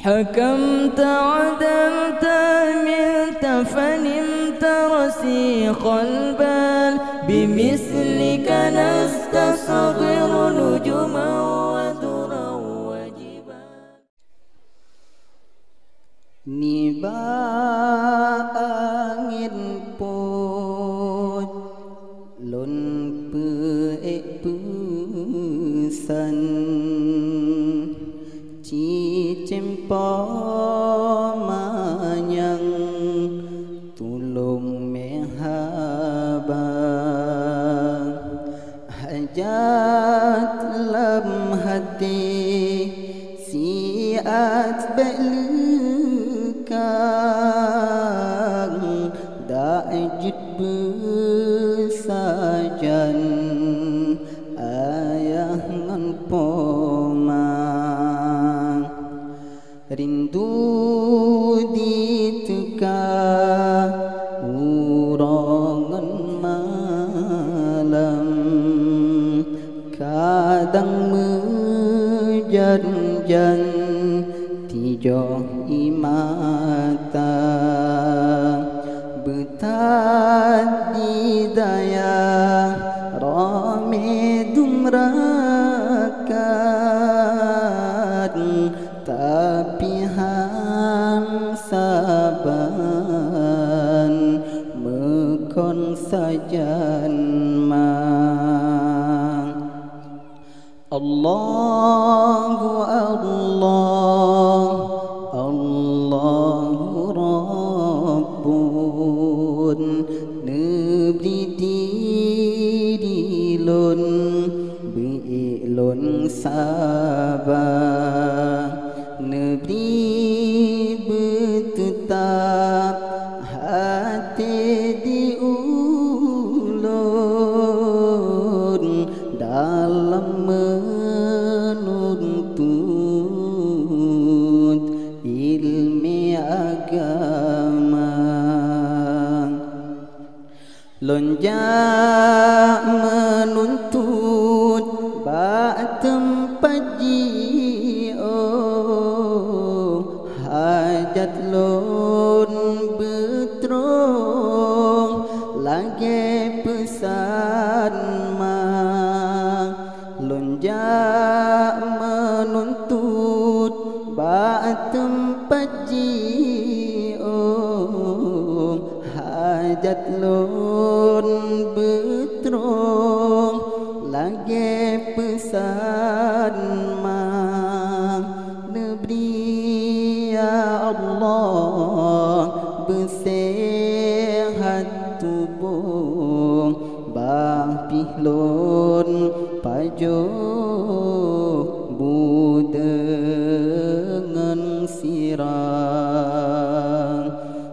حكمت عدلت عملت فنمت رسيخ البال بمثلك نستصغر نجما ودرا وجبال Niba angin pot lon peek pesan chi cempo manyang tulung mehabang hajat lam hati siat belukang da'jud besajan ayah ngan pomang rindu diteka urongan malam kadang mejan-jan tijo imata betat di daya rame dumrakan tapi han saban mekon sajan mang Allahu Allah Allahu Rabbun Nabi dirilun bi'ilun sabah Nabi bertetap hati diulun dalam menuntut ilmi agama lonjak menuntut bak tempat hajat lon betrong lagi pesan mang lonjak menuntut bak tempat hajat lon betrong lagi pesan mang Nabi ya Allah bersehat tubuh bapih lon pajo budengan sirang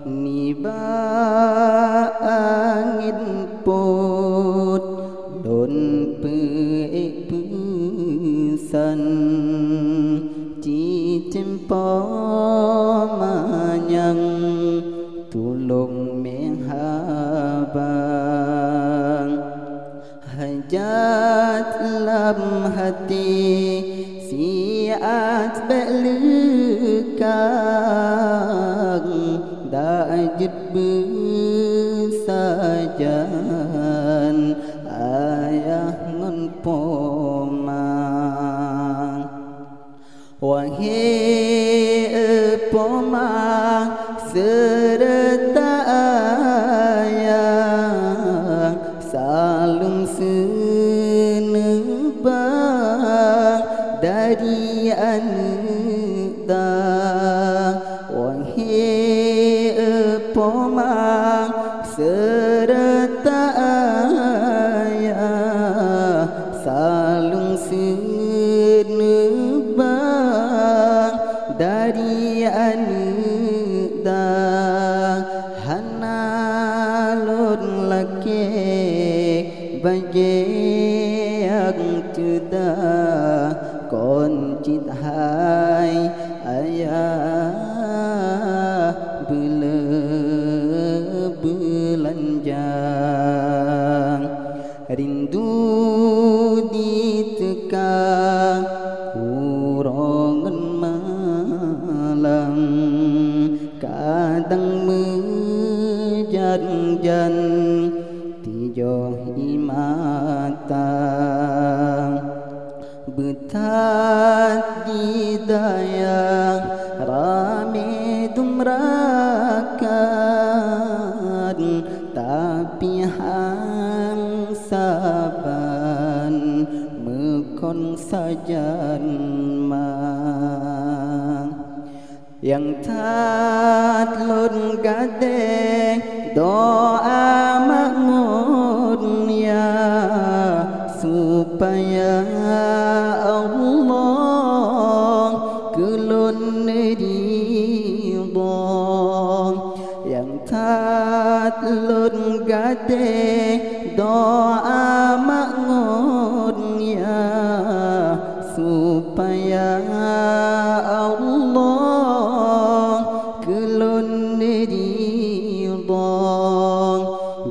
niba angin pot don peek pesan ci cempo manyang tulung menghabang hajat lam hati siat belukang da'jud besajan ayah ngan pomang wahai pomang serta ayah salum senebang dari anda wahai pomang serta ayah salung senebang dari anda hanalun laki bagi yang sudah koncit hai ayah belanjang rindu diteka urongan malam Islam kadang menjan-jan tijoh imata betat di daya rame dumrakan tapi hang saban mekon sajan mang yang tatlun gade doa makmun ya supaya Allah kelun ridho yang tatlun gade doa makmun ya supaya Allah kelun ridho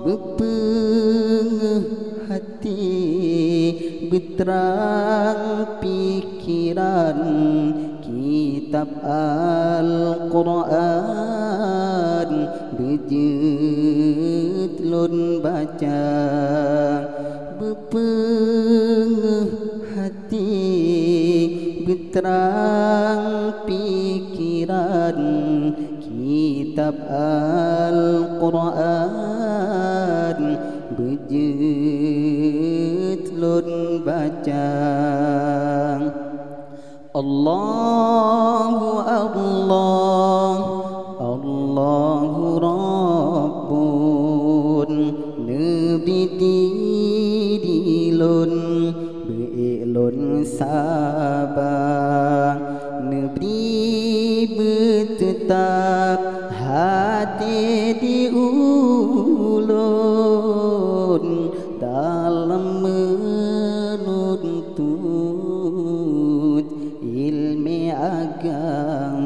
bepengeh hati beterang pikiran kitab Al-Quran bejet lun baca bepengeh hati beterang pikiran kitab Al-Quran bejet lun baca Allahu Allah Allahu Rabbun Nabi dilun be'ilun sabar Nabi bertetap hati diulun dalam menuntut ilmi agama